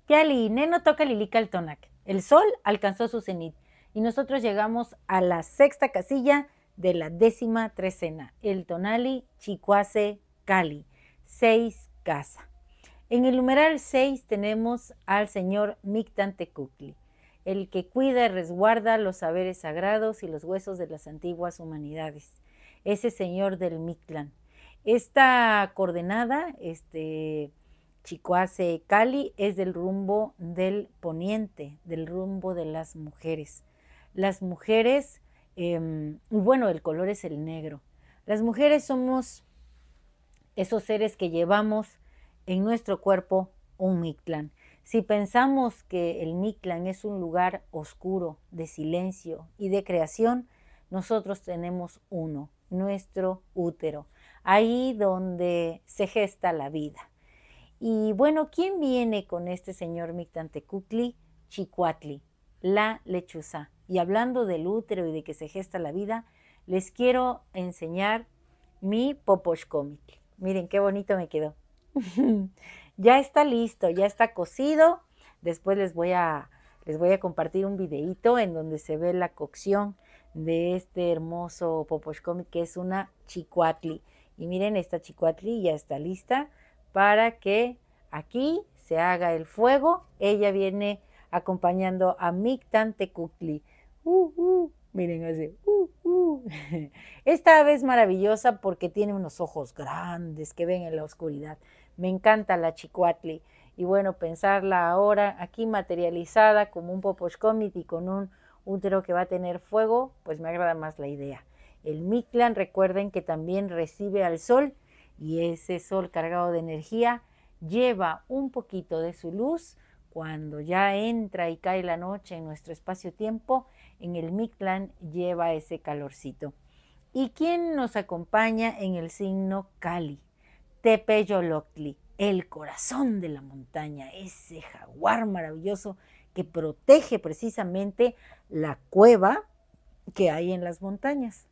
Piali, Neno toca Lilica el Tonac. El sol alcanzó su cenit y nosotros llegamos a la sexta casilla de la 13ª, el Tonali Chicuase Cali, 6 casa. En el numeral 6 tenemos al señor Mictlantecuhtli, el que cuida y resguarda los saberes sagrados y los huesos de las antiguas humanidades. Ese señor del Mictlán. Esta coordenada, Chicoase Cali, es del rumbo del poniente, del rumbo de las mujeres. Las mujeres, bueno, el color es el negro. Las mujeres somos esos seres que llevamos en nuestro cuerpo un Mictlán. Si pensamos que el Mictlán es un lugar oscuro, de silencio y de creación, nosotros tenemos uno, nuestro útero, ahí donde se gesta la vida. Y bueno, ¿quién viene con este señor Mictlantecuhtli? Chicuatli, la lechuza. Y hablando del útero y de que se gesta la vida, les quiero enseñar mi poposhcomitl. Miren qué bonito me quedó. Ya está listo, ya está cocido. Después les voy a compartir un videito en donde se ve la cocción de este hermoso poposhcomitl que es una chicuatli. Y miren, esta chicuatli ya está lista para que aquí se haga el fuego. Ella viene acompañando a Mictlantecuhtli. Miren así. Esta ave es maravillosa porque tiene unos ojos grandes que ven en la oscuridad. Me encanta la chicuatli. Y bueno, pensarla ahora aquí materializada como un poposhcomitl y con un útero que va a tener fuego, pues me agrada más la idea. El Mictlán, recuerden que también recibe al sol y ese sol cargado de energía lleva un poquito de su luz cuando ya entra y cae la noche en nuestro espacio-tiempo. En el Mictlán lleva ese calorcito. ¿Y quién nos acompaña en el signo Cali? Tepeyoloctli, el corazón de la montaña, ese jaguar maravilloso que protege precisamente la cueva que hay en las montañas.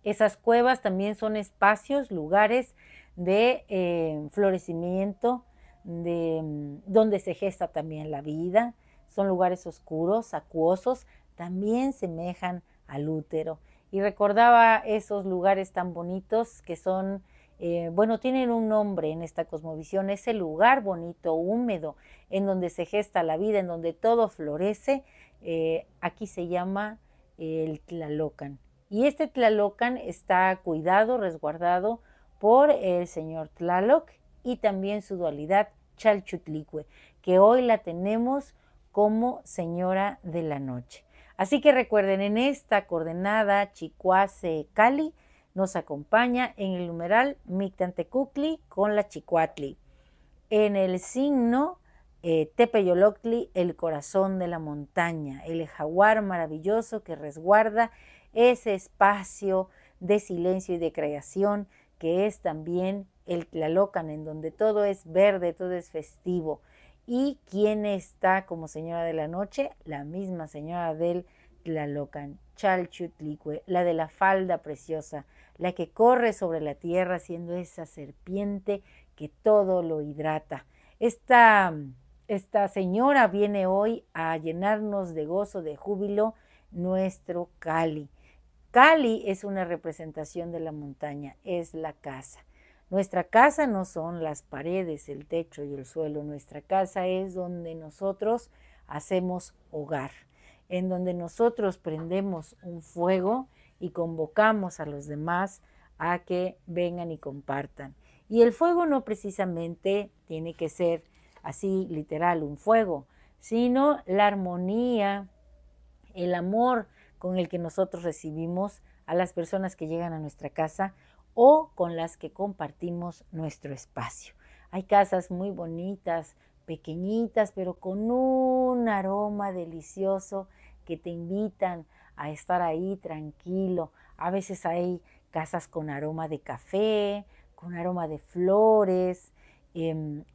Esas cuevas también son espacios, lugares de florecimiento, donde se gesta también la vida. Son lugares oscuros, acuosos, también semejan al útero. Y recordaba esos lugares tan bonitos que son, bueno, tienen un nombre en esta cosmovisión, ese lugar bonito, húmedo, en donde se gesta la vida, en donde todo florece, aquí se llama el Tlalocan. Y este Tlalocan está cuidado, resguardado por el señor Tlaloc y también su dualidad Chalchutlicue, que hoy la tenemos como señora de la noche. Así que recuerden, en esta coordenada Chicuase Cali nos acompaña en el numeral Mictlantecuhtli con la Chicuatli. En el signo Tepeyoloctli, el corazón de la montaña, el jaguar maravilloso que resguarda ese espacio de silencio y de creación que es también el Tlalocan, en donde todo es verde, todo es festivo. ¿Y quién está como señora de la noche? La misma señora del Tlalocan, Chalchutlicue, la de la falda preciosa, la que corre sobre la tierra siendo esa serpiente que todo lo hidrata. Esta señora viene hoy a llenarnos de gozo, de júbilo, nuestro Cali. Cali es una representación de la montaña, es la casa. Nuestra casa no son las paredes, el techo y el suelo. Nuestra casa es donde nosotros hacemos hogar, en donde nosotros prendemos un fuego y convocamos a los demás a que vengan y compartan. Y el fuego no precisamente tiene que ser así literal un fuego, sino la armonía, el amor con el que nosotros recibimos a las personas que llegan a nuestra casa o con las que compartimos nuestro espacio. Hay casas muy bonitas, pequeñitas, pero con un aroma delicioso que te invitan a estar ahí tranquilo. A veces hay casas con aroma de café, con aroma de flores,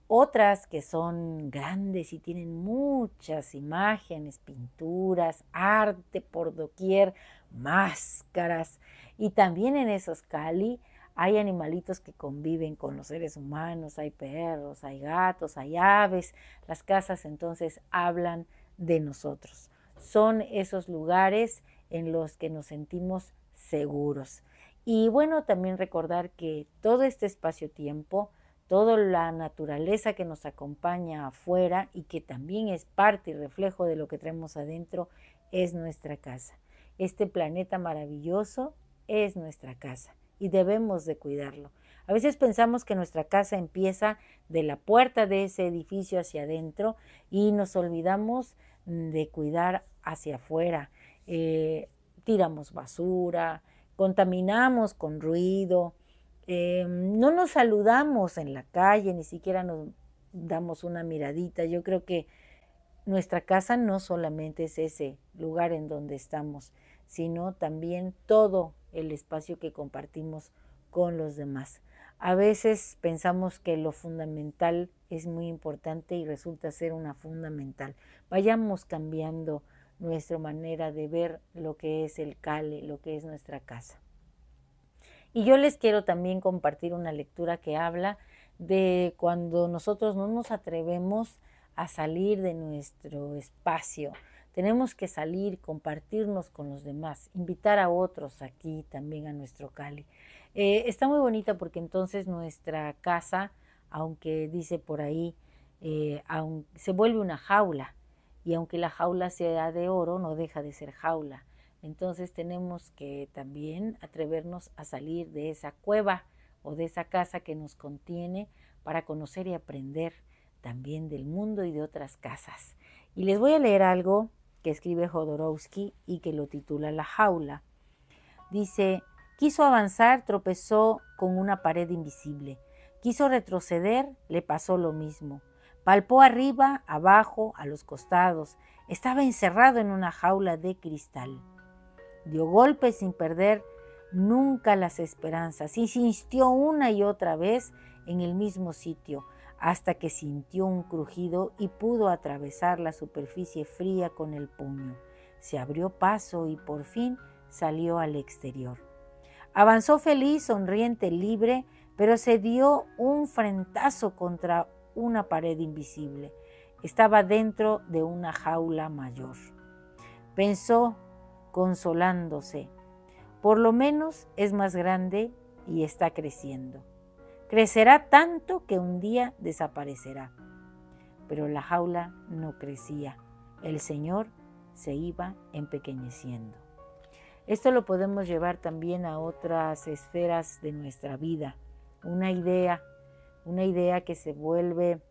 otras que son grandes y tienen muchas imágenes, pinturas, arte por doquier, máscaras. Y también en esos Cali Hay animalitos que conviven con los seres humanos, hay perros, hay gatos, hay aves. Las casas entonces hablan de nosotros. Son esos lugares en los que nos sentimos seguros. Y bueno, también recordar que todo este espacio-tiempo, toda la naturaleza que nos acompaña afuera y que también es parte y reflejo de lo que traemos adentro, es nuestra casa. Este planeta maravilloso es nuestra casa y debemos de cuidarlo. A veces pensamos que nuestra casa empieza de la puerta de ese edificio hacia adentro y nos olvidamos de cuidar hacia afuera. Tiramos basura, contaminamos con ruido, no nos saludamos en la calle, ni siquiera nos damos una miradita. Yo creo que nuestra casa no solamente es ese lugar en donde estamos, sino también todo el espacio que compartimos con los demás. A veces pensamos que lo fundamental es muy importante y resulta ser una fundamental. Vayamos cambiando nuestra manera de ver lo que es el Cale, lo que es nuestra casa. Y yo les quiero también compartir una lectura que habla de cuando nosotros no nos atrevemos a salir de nuestro espacio. Tenemos que salir, compartirnos con los demás, invitar a otros aquí también a nuestro Cali. Está muy bonita porque entonces nuestra casa, aunque dice por ahí, se vuelve una jaula, y aunque la jaula sea de oro, no deja de ser jaula. Entonces tenemos que también atrevernos a salir de esa cueva o de esa casa que nos contiene para conocer y aprender también del mundo y de otras casas. Y les voy a leer algo que escribe Jodorowsky y que lo titula La jaula. Dice: quiso avanzar, tropezó con una pared invisible. Quiso retroceder, le pasó lo mismo. Palpó arriba, abajo, a los costados. Estaba encerrado en una jaula de cristal. Dio golpes sin perder nunca las esperanzas. Insistió una y otra vez en el mismo sitio, hasta que sintió un crujido y pudo atravesar la superficie fría con el puño. Se abrió paso y por fin salió al exterior. Avanzó feliz, sonriente, libre, pero se dio un frentazo contra una pared invisible. Estaba dentro de una jaula mayor. Pensó, consolándose: por lo menos es más grande y está creciendo. Crecerá tanto que un día desaparecerá. Pero la jaula no crecía. El Señor se iba empequeñeciendo. Esto lo podemos llevar también a otras esferas de nuestra vida. Una idea que se vuelve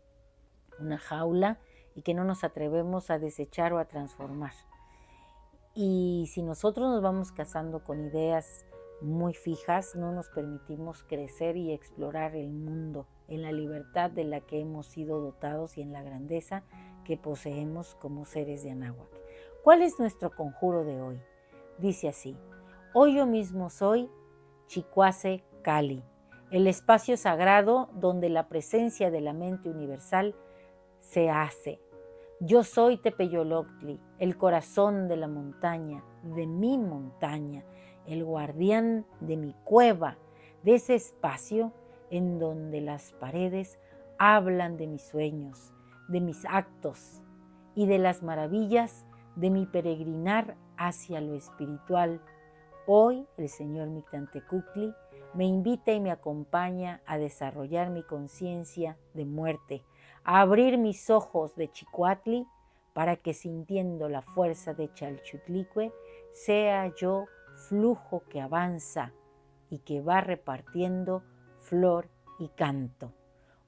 una jaula y que no nos atrevemos a desechar o a transformar. Y si nosotros nos vamos casando con ideas muy fijas, no nos permitimos crecer y explorar el mundo en la libertad de la que hemos sido dotados y en la grandeza que poseemos como seres de Anáhuac. ¿Cuál es nuestro conjuro de hoy? Dice así: hoy yo mismo soy Chicuase Cali, el espacio sagrado donde la presencia de la mente universal se hace. Yo soy Tepeyoloctli, el corazón de la montaña, de mi montaña, el guardián de mi cueva, de ese espacio en donde las paredes hablan de mis sueños, de mis actos y de las maravillas de mi peregrinar hacia lo espiritual. Hoy el Señor Mictlantecuhtli me invita y me acompaña a desarrollar mi conciencia de muerte, a abrir mis ojos de Chicuatli para que, sintiendo la fuerza de Chalchutlicue, sea yo flujo que avanza y que va repartiendo flor y canto.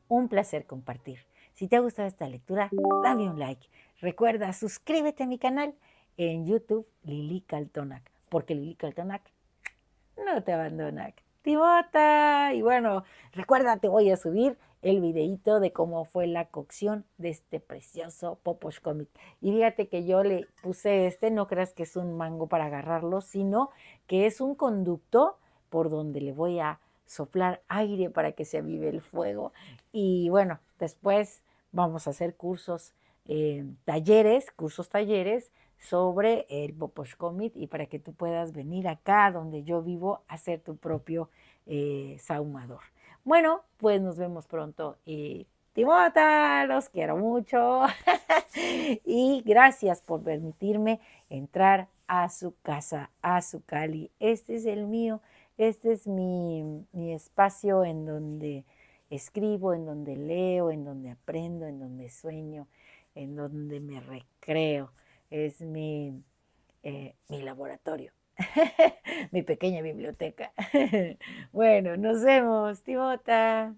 Un placer compartir. Si te ha gustado esta lectura, dame un like. Recuerda, suscríbete a mi canal en YouTube, Lili Caltonac, porque Lili Caltonac no te abandona. Timota. Y bueno, recuerda, te voy a subir el videíto de cómo fue la cocción de este precioso Poposh Comic. Y fíjate que yo le puse no creas que es un mango para agarrarlo, sino que es un conducto por donde le voy a soplar aire para que se avive el fuego. Y bueno, después vamos a hacer cursos talleres sobre el Poposhkomit y para que tú puedas venir acá donde yo vivo a hacer tu propio sahumador. Bueno, pues nos vemos pronto y Timota, los quiero mucho y gracias por permitirme entrar a su casa, a su Cali. Este es el mío, este es mi espacio en donde escribo, en donde leo, en donde aprendo, en donde sueño, en donde me recreo. Es mi laboratorio, mi pequeña biblioteca. Bueno, nos vemos, Timota.